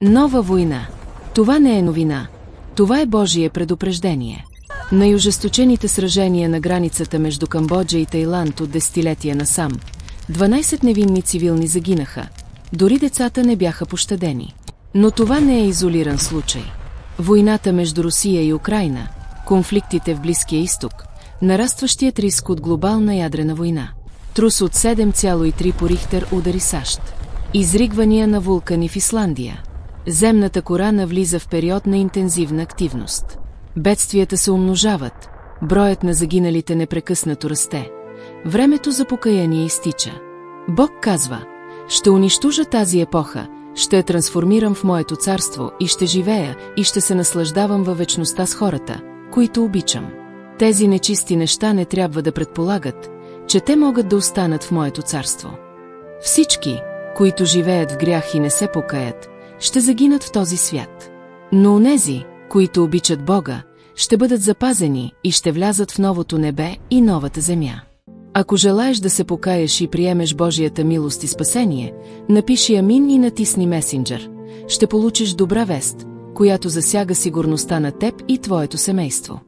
Нова война. Това не е новина. Това е Божие предупреждение. Най-ожесточените сражения на границата между Камбоджа и Тайланд от десетилетия насам. 12 невинни цивилни загинаха. Дори децата не бяха пощадени. Но това не е изолиран случай. Войната между Русия и Украйна, конфликтите в Близкия изток, нарастващият риск от глобална ядрена война. Трус от 7,3 по Рихтер удари САЩ. Изригвания на вулкани в Исландия. Земната кора навлиза в период на интензивна активност. Бедствията се умножават, броят на загиналите непрекъснато расте. Времето за покаяние изтича. Бог казва: ще унищожа тази епоха, ще я трансформирам в моето царство и ще живея и ще се наслаждавам във вечността с хората, които обичам. Тези нечисти неща не трябва да предполагат, че те могат да останат в моето царство. Всички, които живеят в грях и не се покаят, ще загинат в този свят. Но онези, които обичат Бога, ще бъдат запазени и ще влязат в новото небе и новата земя. Ако желаеш да се покаеш и приемеш Божията милост и спасение, напиши амин и натисни месенджер. Ще получиш добра вест, която засяга сигурността на теб и твоето семейство.